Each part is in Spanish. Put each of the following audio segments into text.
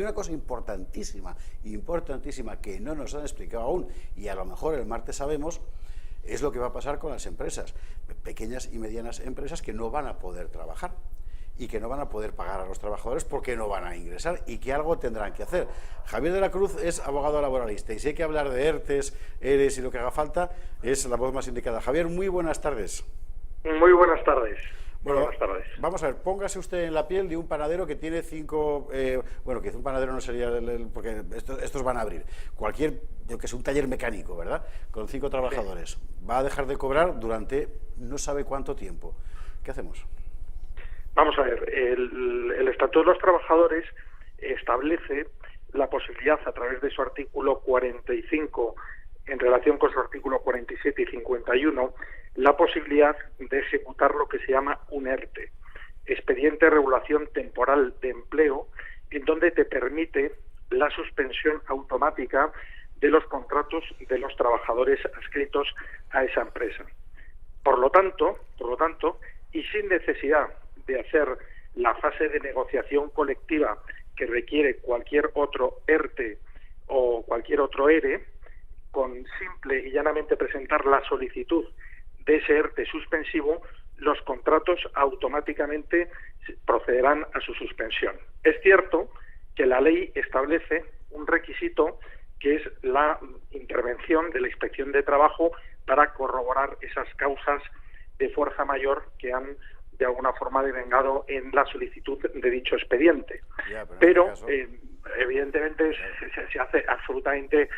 Y una cosa importantísima que no nos han explicado aún, y a lo mejor el martes sabemos, es lo que va a pasar con las empresas, pequeñas y medianas empresas que no van a poder trabajar y que no van a poder pagar a los trabajadores porque no van a ingresar y que algo tendrán que hacer. Javier de la Cruz es abogado laboralista y si hay que hablar de ERTEs, ERES y lo que haga falta, es la voz más indicada. Javier, muy buenas tardes. Muy buenas tardes. Bueno, buenas tardes. Vamos a ver, póngase usted en la piel de un panadero que tiene 5, bueno, que un panadero no sería, porque estos van a abrir, cualquier, yo que sé, un taller mecánico, ¿verdad?, con 5 trabajadores, sí. Va a dejar de cobrar durante no sabe cuánto tiempo. ¿Qué hacemos? Vamos a ver, el Estatuto de los Trabajadores establece la posibilidad, a través de su artículo 45, en relación con su artículo 47 y 51, la posibilidad de ejecutar lo que se llama un ERTE, Expediente de Regulación Temporal de Empleo, en donde te permite la suspensión automática de los contratos de los trabajadores adscritos a esa empresa. Por lo tanto, y sin necesidad de hacer la fase de negociación colectiva que requiere cualquier otro ERTE o cualquier otro ERE, con simple y llanamente presentar la solicitud de ese ERTE suspensivo, los contratos automáticamente procederán a su suspensión. Es cierto que la ley establece un requisito que es la intervención de la Inspección de Trabajo para corroborar esas causas de fuerza mayor que han de alguna forma devengado en la solicitud de dicho expediente. Pero evidentemente se hace absolutamente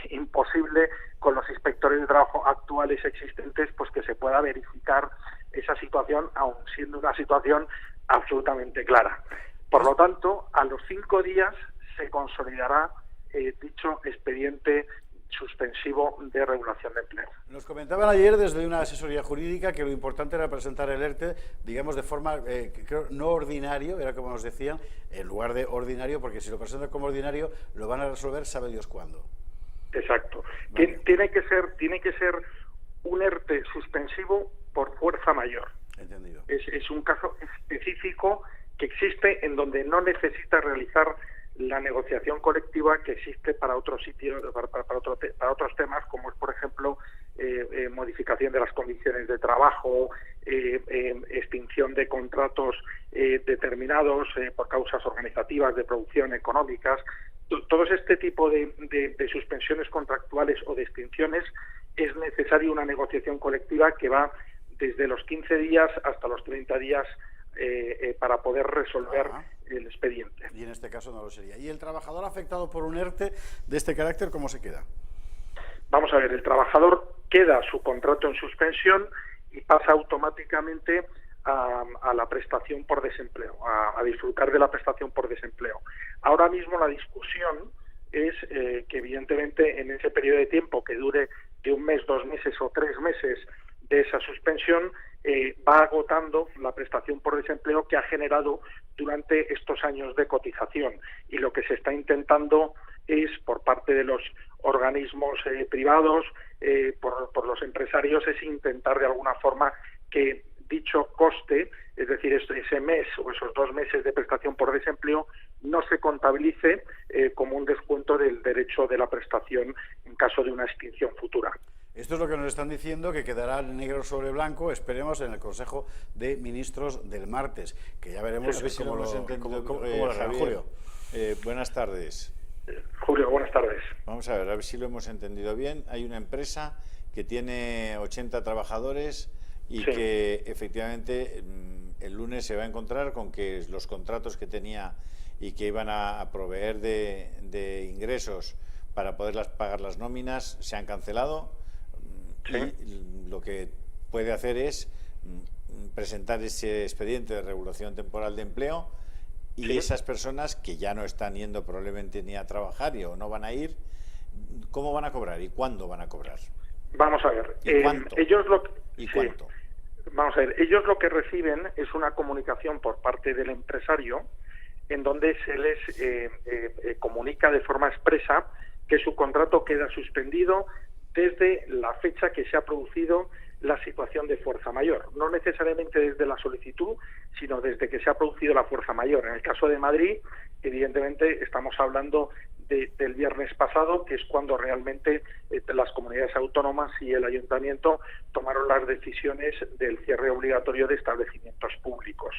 imposible con los inspectores de trabajo actuales existentes pues que se pueda verificar esa situación, aun siendo una situación absolutamente clara. Por lo tanto, a los 5 días se consolidará dicho expediente suspensivo de regulación de empleo. Nos comentaban ayer desde una asesoría jurídica que lo importante era presentar el ERTE, digamos, de forma creo, no ordinario, era como nos decían, en lugar de ordinario, porque si lo presentan como ordinario lo van a resolver sabe Dios cuándo. Exacto. Vale. Tiene que ser un ERTE suspensivo por fuerza mayor. Entendido. Es un caso específico que existe en donde no necesita realizar la negociación colectiva que existe para otros sitios, para otros temas, como es, por ejemplo, modificación de las condiciones de trabajo, extinción de contratos determinados por causas organizativas de producción económicas. Todos este tipo de suspensiones contractuales o de extinciones es necesaria una negociación colectiva que va desde los 15 días hasta los 30 días para poder resolver el expediente. Y en este caso no lo sería. ¿Y el trabajador afectado por un ERTE de este carácter, cómo se queda? Vamos a ver, el trabajador queda su contrato en suspensión y pasa automáticamente a la prestación por desempleo, a disfrutar de la prestación por desempleo. Ahora mismo la discusión es que evidentemente en ese periodo de tiempo que dure de 1 mes, 2 meses o 3 meses de esa suspensión, va agotando la prestación por desempleo que ha generado durante estos años de cotización. Y lo que se está intentando es, por parte de los organismos privados, por los empresarios, es intentar de alguna forma que dicho coste, es decir, ese mes o esos 2 meses de prestación por desempleo, no se contabilice como un descuento del derecho de la prestación en caso de una extinción futura. Esto es lo que nos están diciendo, que quedará negro sobre blanco, esperemos, en el Consejo de Ministros del martes, que ya veremos cómo lo hará Julio. Buenas tardes. Julio, buenas tardes. Vamos a ver si lo hemos entendido bien. Hay una empresa que tiene 80 trabajadores y sí, que efectivamente el lunes se va a encontrar con que los contratos que tenía y que iban a proveer de ingresos para poder pagar las nóminas se han cancelado. Sí. Y lo que puede hacer es presentar ese expediente de regulación temporal de empleo y sí, esas personas que ya no están yendo probablemente ni a trabajar o no van a ir, ¿cómo van a cobrar y cuándo van a cobrar? Vamos a ver. ¿Y cuánto? ¿Cuánto? Vamos a ver, ellos lo que reciben es una comunicación por parte del empresario en donde se les comunica de forma expresa que su contrato queda suspendido desde la fecha que se ha producido la situación de fuerza mayor, no necesariamente desde la solicitud, sino desde que se ha producido la fuerza mayor. En el caso de Madrid, evidentemente estamos hablando del viernes pasado, que es cuando realmente las comunidades autónomas y el ayuntamiento tomaron las decisiones del cierre obligatorio de establecimientos públicos.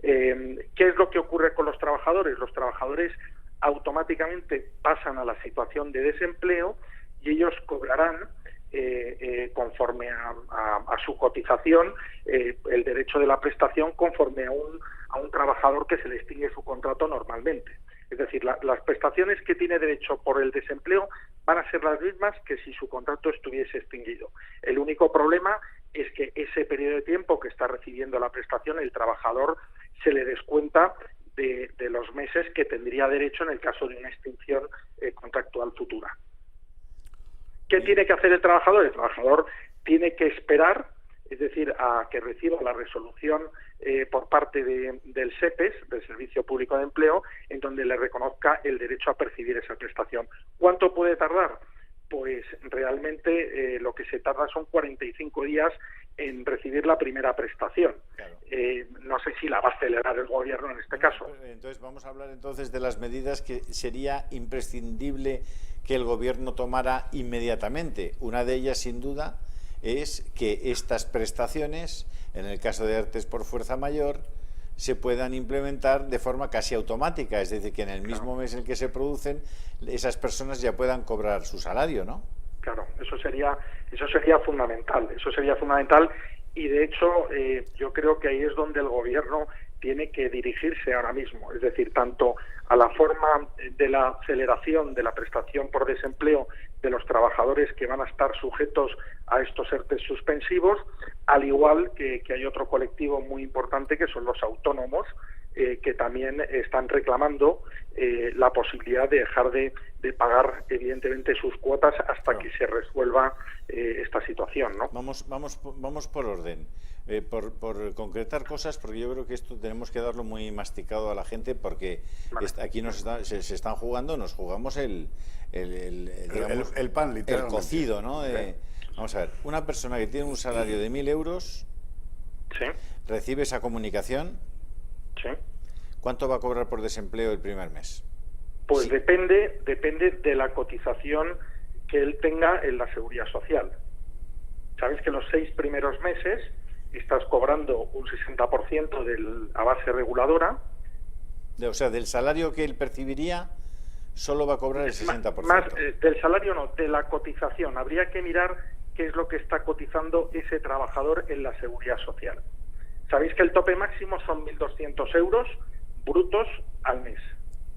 ¿Qué es lo que ocurre con los trabajadores? Los trabajadores automáticamente pasan a la situación de desempleo y ellos cobrarán conforme a su cotización el derecho de la prestación conforme a un trabajador que se le extingue su contrato normalmente. Es decir, las prestaciones que tiene derecho por el desempleo van a ser las mismas que si su contrato estuviese extinguido. El único problema es que ese periodo de tiempo que está recibiendo la prestación, el trabajador se le descuenta de los meses que tendría derecho en el caso de una extinción contractual futura. ¿Qué tiene que hacer el trabajador? El trabajador tiene que esperar, es decir, a que reciba la resolución por parte del SEPES, del Servicio Público de Empleo, en donde le reconozca el derecho a percibir esa prestación. ¿Cuánto puede tardar? Pues realmente lo que se tarda son 45 días en recibir la primera prestación. Claro. No sé si la va a acelerar el gobierno en este caso. Entonces vamos a hablar entonces de las medidas que sería imprescindible que el gobierno tomara inmediatamente. Una de ellas, sin duda, es que estas prestaciones, en el caso de ERTE por fuerza mayor, se puedan implementar de forma casi automática, es decir, que en el mismo mes en el que se producen, esas personas ya puedan cobrar su salario, ¿no? Claro, eso sería fundamental, y de hecho yo creo que ahí es donde el gobierno tiene que dirigirse ahora mismo, es decir, tanto a la forma de la aceleración de la prestación por desempleo de los trabajadores que van a estar sujetos a estos ERTE suspensivos, al igual que hay otro colectivo muy importante que son los autónomos, que también están reclamando la posibilidad de dejar de pagar evidentemente sus cuotas hasta que se resuelva esta situación, ¿no? Vamos por orden, por concretar cosas, porque yo creo que esto tenemos que darlo muy masticado a la gente, porque aquí se están jugando, nos jugamos el pan, literalmente. El cocido, ¿no? Vamos a ver, una persona que tiene un salario de 1.000 euros, ¿sí?, recibe esa comunicación. Sí. ¿Cuánto va a cobrar por desempleo el primer mes? Pues sí. depende de la cotización que él tenga en la Seguridad Social. Sabes que los 6 primeros meses estás cobrando un 60% a base reguladora. O sea, del salario que él percibiría, solo va a cobrar el 60%. Más del salario no, de la cotización. Habría que mirar qué es lo que está cotizando ese trabajador en la Seguridad Social. Sabéis que el tope máximo son 1.200 euros brutos al mes.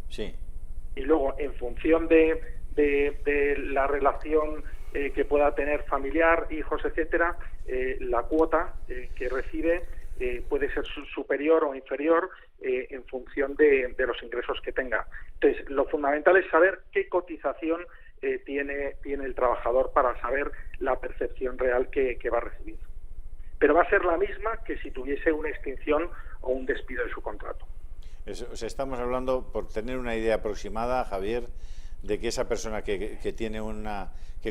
Sí. Y luego, en función de la relación que pueda tener familiar, hijos, etcétera, la cuota que recibe puede ser superior o inferior en función de los ingresos que tenga. Entonces, lo fundamental es saber qué cotización tiene el trabajador para saber la percepción real que va a recibir. Pero va a ser la misma que si tuviese una extinción o un despido de su contrato. O sea, estamos hablando, por tener una idea aproximada, Javier, de que esa persona que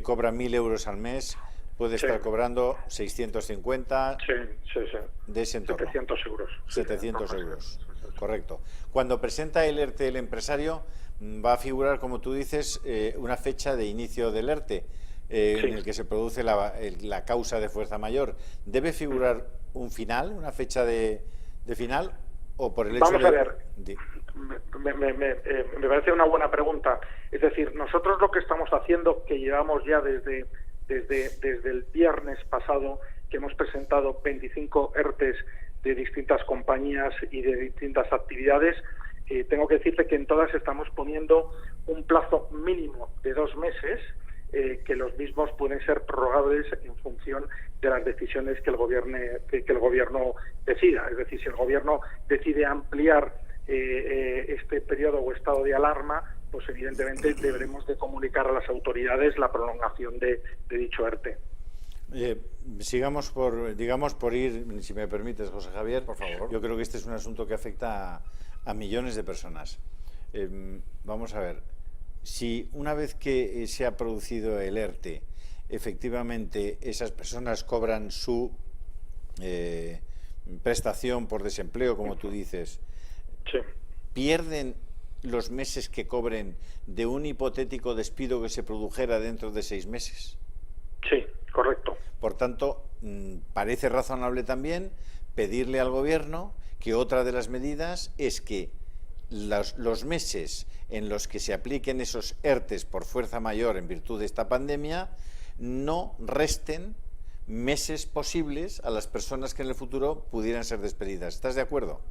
cobra 1.000 euros al mes puede estar cobrando 650 de ese entorno. 700 euros. 700 euros, correcto. Cuando presenta el ERTE el empresario, va a figurar, como tú dices, una fecha de inicio del ERTE. En el que se produce la causa de fuerza mayor. ¿Debe figurar un final, una fecha de final? ¿O por el hecho Vamos a ver, me parece una buena pregunta. Es decir, nosotros lo que estamos haciendo, que llevamos ya desde el viernes pasado, que hemos presentado 25 ERTEs de distintas compañías y de distintas actividades, tengo que decirte que en todas estamos poniendo un plazo mínimo de 2 meses, que los mismos pueden ser prorrogables en función de las decisiones que el gobierno decida. Es decir, si el gobierno decide ampliar este periodo o estado de alarma, pues evidentemente deberemos de comunicar a las autoridades la prolongación de dicho ERTE. Sigamos por ir, si me permites, José Javier, por favor. Yo creo que este es un asunto que afecta a millones de personas. Vamos a ver. Si una vez que se ha producido el ERTE, efectivamente esas personas cobran su prestación por desempleo, como tú dices, sí, ¿pierden los meses que cobren de un hipotético despido que se produjera dentro de 6 meses. Sí, correcto. Por tanto, parece razonable también pedirle al Gobierno que otra de las medidas es que los meses en los que se apliquen esos ERTES por fuerza mayor en virtud de esta pandemia no resten meses posibles a las personas que en el futuro pudieran ser despedidas. ¿Estás de acuerdo?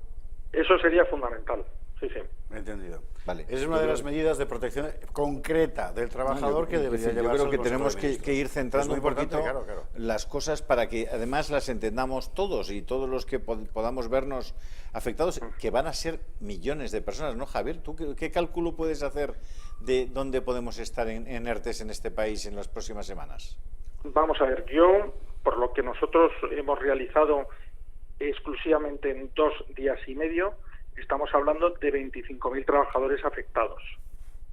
Eso sería fundamental. Sí, sí. Entendido. Vale. Esa es una de las medidas de protección concreta del trabajador que debería llevarse. Yo creo que nuestro tenemos ministro. que ir centrando un poquito claro. las cosas para que además las entendamos todos y todos los que podamos vernos afectados, que van a ser millones de personas, ¿no, Javier? ¿Tú qué cálculo puedes hacer de dónde podemos estar en ERTES en este país en las próximas semanas? Vamos a ver, yo, por lo que nosotros hemos realizado exclusivamente en 2 días y medio, estamos hablando de 25.000 trabajadores afectados.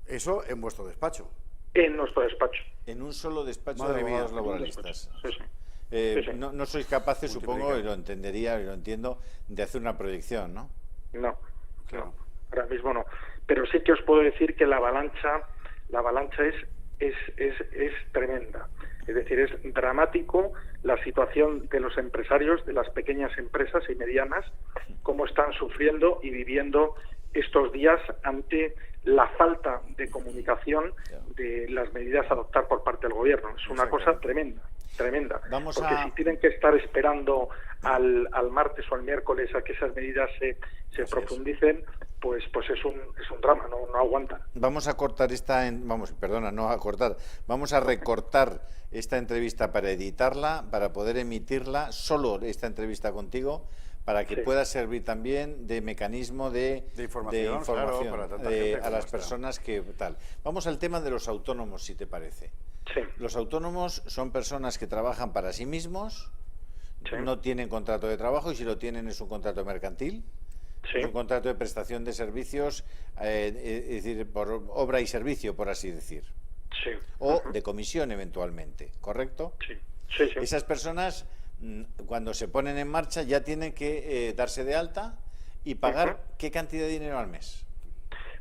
Eso en vuestro despacho. En nuestro despacho. En un solo despacho Madre de abogados mía, laboralistas. Sí, sí. No sois capaces, supongo, y lo entendería y lo entiendo, de hacer una proyección, ¿no? No, Claro. no, ahora mismo no. Pero sí que os puedo decir que la avalancha es tremenda. Es decir, es dramático la situación de los empresarios, de las pequeñas empresas y medianas, cómo están sufriendo y viviendo estos días ante la falta de comunicación de las medidas a adoptar por parte del Gobierno. Es una cosa tremenda. Porque si tienen que estar esperando al martes o al miércoles a que esas medidas se profundicen, pues es un drama, no aguantan. Vamos a cortar vamos a recortar esta entrevista para editarla, para poder emitirla, solo esta entrevista contigo, para que pueda servir también de mecanismo de información claro, para tanta gente a las personas que tal. Vamos al tema de los autónomos, si te parece. Sí. Los autónomos son personas que trabajan para sí mismos, no tienen contrato de trabajo, y si lo tienen es un contrato mercantil. Sí. Es un contrato de prestación de servicios, es decir, por obra y servicio, por así decir. Sí. O de comisión eventualmente, ¿correcto? Sí. Esas personas, cuando se ponen en marcha, ya tienen que darse de alta y pagar ¿qué cantidad de dinero al mes?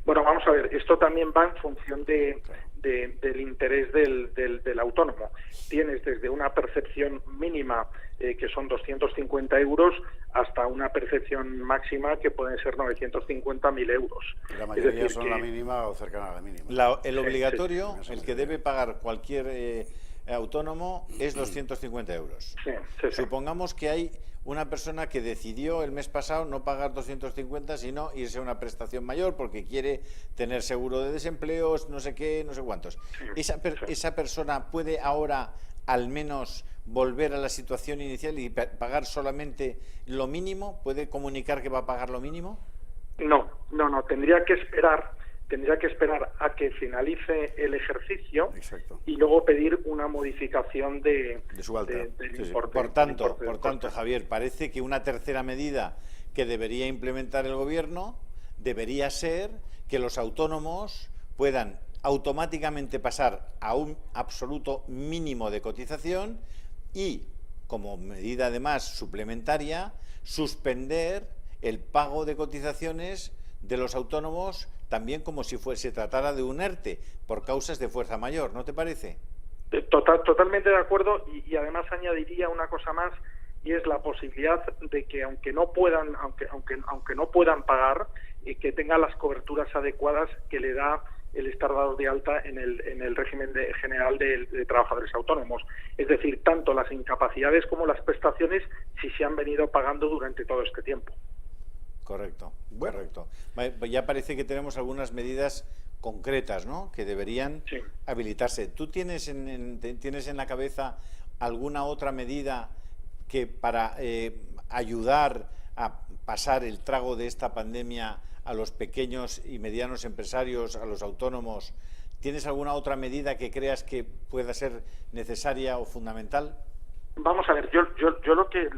Bueno, vamos a ver, esto también va en función del interés del autónomo. Tienes desde una percepción mínima, que son 250 euros, hasta una percepción máxima que pueden ser 950.000 euros. La mayoría son la mínima o cercana a la mínima. El obligatorio, el que debe pagar cualquier autónomo, es 250 euros. Sí. Supongamos que hay una persona que decidió el mes pasado no pagar 250, sino irse a una prestación mayor porque quiere tener seguro de desempleo, no sé qué, no sé cuántos. ¿Esa persona puede ahora al menos volver a la situación inicial y pagar solamente lo mínimo? ¿Puede comunicar que va a pagar lo mínimo? No, tendría que esperar a que finalice el ejercicio. Exacto. Y luego pedir una modificación de su alta. del importe. Por tanto, Javier, parece que una tercera medida que debería implementar el Gobierno debería ser que los autónomos puedan automáticamente pasar a un absoluto mínimo de cotización y, como medida además suplementaria, suspender el pago de cotizaciones de los autónomos también como si se tratara de un ERTE por causas de fuerza mayor, ¿no te parece? Totalmente de acuerdo, y además añadiría una cosa más, y es la posibilidad de que aunque no puedan pagar, que tengan las coberturas adecuadas que le da el estar dado de alta en el régimen general de trabajadores autónomos. Es decir, tanto las incapacidades como las prestaciones, si se han venido pagando durante todo este tiempo. Correcto. Ya parece que tenemos algunas medidas concretas, ¿no?, que deberían habilitarse. ¿Tú tienes en la cabeza alguna otra medida que para ayudar a pasar el trago de esta pandemia a los pequeños y medianos empresarios, a los autónomos? ¿Tienes alguna otra medida que creas que pueda ser necesaria o fundamental? Vamos a ver, yo lo que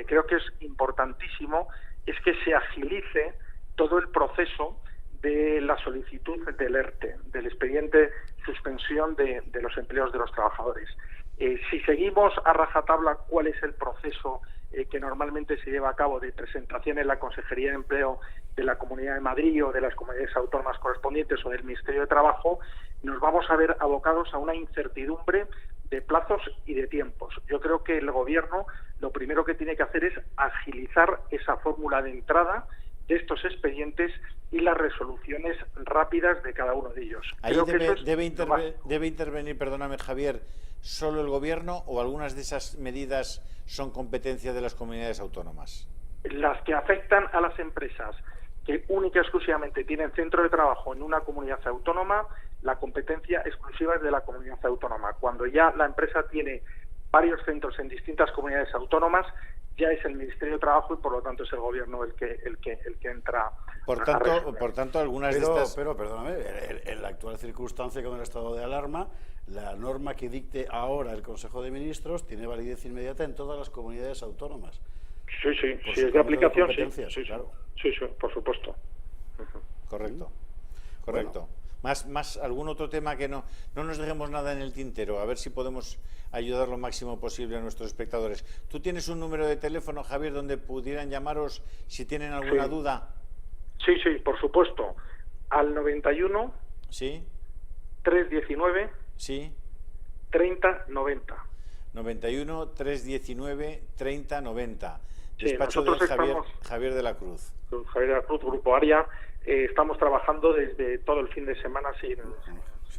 creo que es importantísimo es que se agilice todo el proceso de la solicitud del ERTE, del expediente suspensión de los empleos de los trabajadores. Si seguimos a rajatabla cuál es el proceso que normalmente se lleva a cabo de presentación en la Consejería de Empleo de la Comunidad de Madrid o de las comunidades autónomas correspondientes o del Ministerio de Trabajo, nos vamos a ver abocados a una incertidumbre de plazos y de tiempos. Yo creo que el Gobierno lo primero que tiene que hacer es agilizar esa fórmula de entrada de estos expedientes y las resoluciones rápidas de cada uno de ellos. Ahí debe es intervenir, perdóname Javier, ¿solo el Gobierno o algunas de esas medidas son competencia de las comunidades autónomas? Las que afectan a las empresas que única y exclusivamente tienen centro de trabajo en una comunidad autónoma, la competencia exclusiva es de la comunidad autónoma. Cuando ya la empresa tiene varios centros en distintas comunidades autónomas, ya es el Ministerio de Trabajo y por lo tanto es el Gobierno el que entra. Por tanto, algunas de estas. Pero perdóname, en la actual circunstancia con el estado de alarma, la norma que dicte ahora el Consejo de Ministros tiene validez inmediata en todas las comunidades autónomas. Sí, si es de aplicación, sí, claro. Sí, por supuesto. Correcto. Bueno. Más algún otro tema que no nos dejemos nada en el tintero, a ver si podemos ayudar lo máximo posible a nuestros espectadores. ¿Tú tienes un número de teléfono, Javier, donde pudieran llamaros si tienen alguna duda? Sí, por supuesto. Al 91 ¿sí? 319 ¿sí? 3090. 91 319 3090. Sí, Despacho de nosotros Javier de la Cruz. Javier de la Cruz, Grupo Aria. Estamos trabajando desde todo el fin de semana sin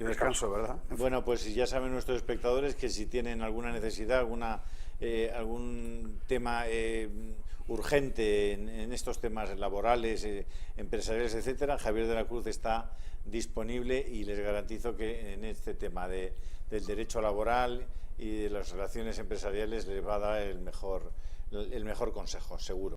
descanso, ¿verdad? Bueno, pues ya saben nuestros espectadores que si tienen alguna necesidad, algún tema urgente en estos temas laborales, empresariales, etcétera, Javier de la Cruz está disponible y les garantizo que en este tema del derecho laboral y de las relaciones empresariales les va a dar el mejor consejo, seguro.